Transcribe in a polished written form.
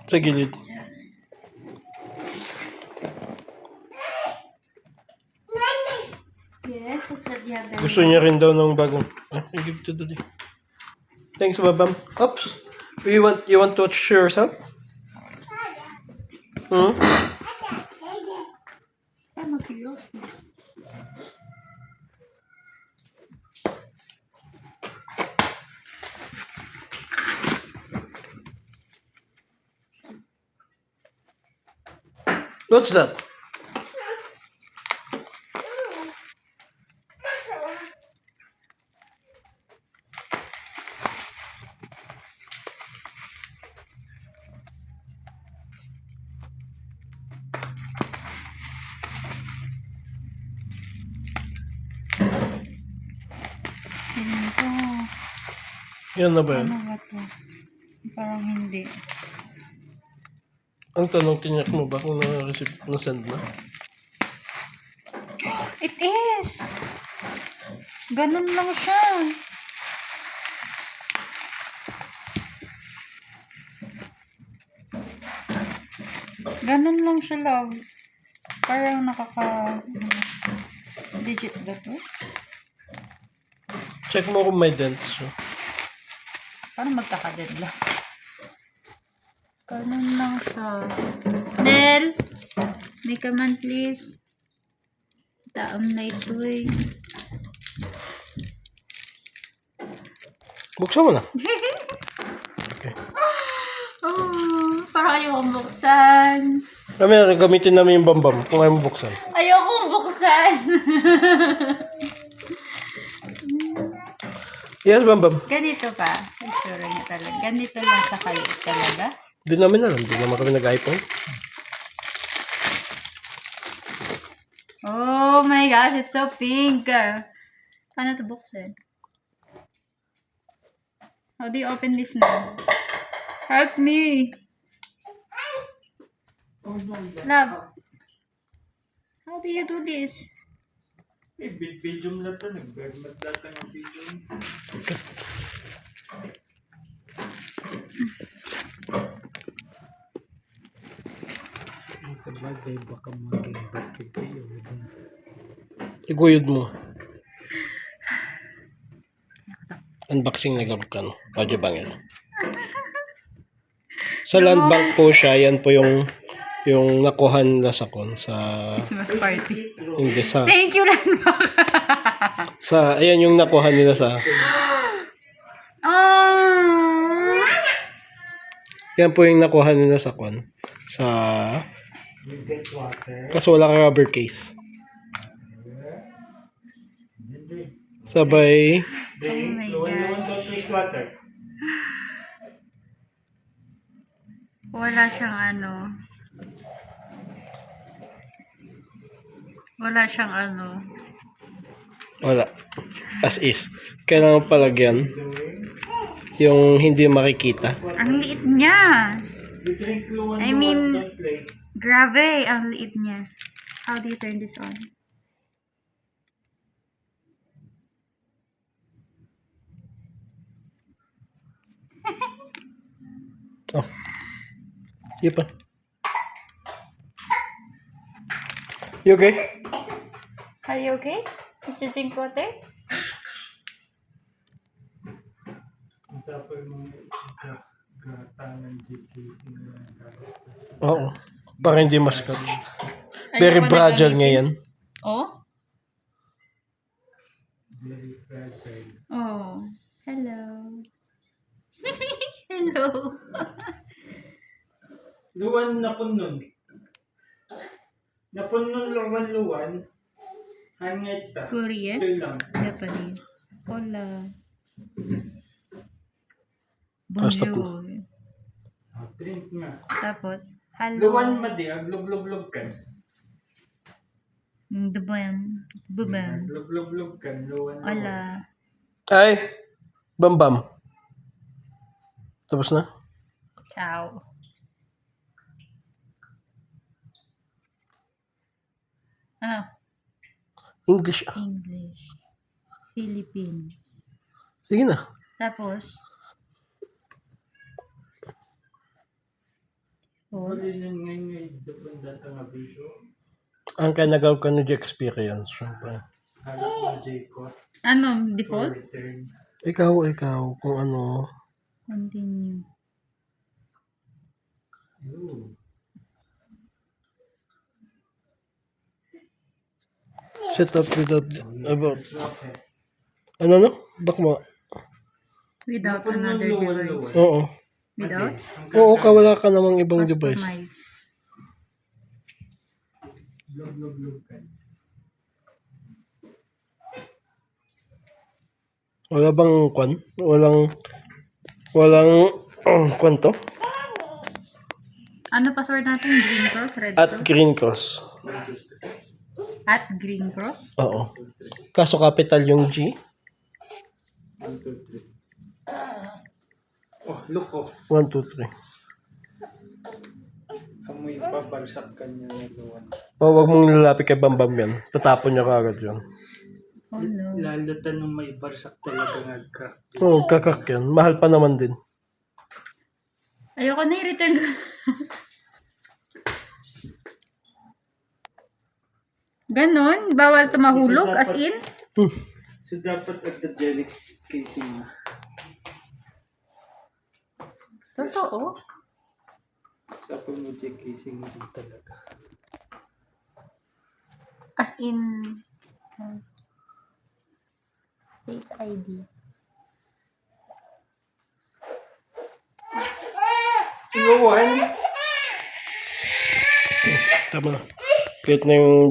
Sa gilid. Yes, sasadya ba? Gusto niya rin daw ng bagong... I give to daddy. Thanks, Babam. Oops. You want to watch yourself? Hmm? Paano kilo? What's that? Tingin ko. Yan na ba yan? Ano ba to? Parang hindi. Ang tanong, tinyak mo ba kung na-receive, na-send na? It is! Ganun lang siya. Ganun lang siya, love. Parang digit ba to? Check mo kung may dents. So. Parang magkakadad lang. Ganun lang siya. Nel! Make a man, please. Taam na ito eh. Buksan mo na. Okay. Oh, parang ayokong buksan. Kami, gamitin namin yung bambam kung ayaw mo buksan. Ayokong buksan. Yes, bambam. Ganito pa. Isura niya talaga. Ganito lang sa kalit talaga. Di namin alam. Di naman kami nag-iPhone. Oh my gosh, it's so pink. Paano to buksan? How do you open this now? Help me. Love. How do you do this? Video mo lang ito. Nag-vermat lahat ng video. Sa bagay, baka maging bato kayo. Iguyod mo. Unboxing na gawag ka, no? Audio bangil. Sa land bank po siya. Yan po yung nakuha nila sa Christmas party. hindi sa Thank you lang. ayan yung nakuha nila sa Oh. yan po yung nakuha nila sa You get water. kaso wala kang rubber case. Sabay Drink. my Luwan-luwan to twist water. Wala siyang ano. Wala siyang ano. wala. As is. Kailangan palagyan yung hindi makikita. Ang liit niya. You drink luwan-luwan, I mean- don't play. Grabe, ang liit niya. How do you turn this on? Oh. Yun pa. You okay? Are you okay? Did you drink water? Isa pa yung mga gata ng GKC na gatas. Oo. Para hindi ma-scratch. Very Ayoko na fragile gamitin. nga yan. Oh? Very fragile. Oh. Hello. Hello. Luwan na punon. Napunon luwan-luwan. Hangit ta. Korean? Ito lang. Japanese. Hola. Basta po. Bonjour. Drink nga. Tapos, hello. Luwan madi, aglog-log-log kan. Dubam. Bubam. Aglog-log-log kan. Luwan-luwan. Hola. Ay! Bambam. Tapos na? Ciao. Ah, English. English. Philippines. Sige na. Tapos, Oh. Wala yun ngayon ngayon. Dapat data nga video. Ang kanagaw ka no experience. Siyempre. Hanap mo J-Code. Ano, For default? return. Ikaw, kung ano. Continue. Ooh. Set up without, about, Okay. ano? Back mo. Without Napun mo another luwan, device. luwan. Oo. Without? Oo, wala ka namang ibang device. Customize. Log ka. Wala bang kwan? Walang, kwan to? Ano password natin? Green cross? Red At cross? Green Cross. At green cross? Oo. Kaso capital yung G. 1, 2, 3. Oh, look oh. 1, 2, 3. Amoy pabalsak ka niya na luwan. Huwag mong lalapit kay Bambam yan. Tatapon niya kagad yun. Oh no. Lalo tanong may barsak talaga nga ka. Oo, kakak yan. Mahal pa naman din. Ayoko na i-return ko. Ganon? Bawal ito mahulog? As in? So dapat at the jelly casing na. Totoo? Sa pag mo jelly casing mo din talaga. As in... Face ID. Luwan? Tama na. Kahit na yung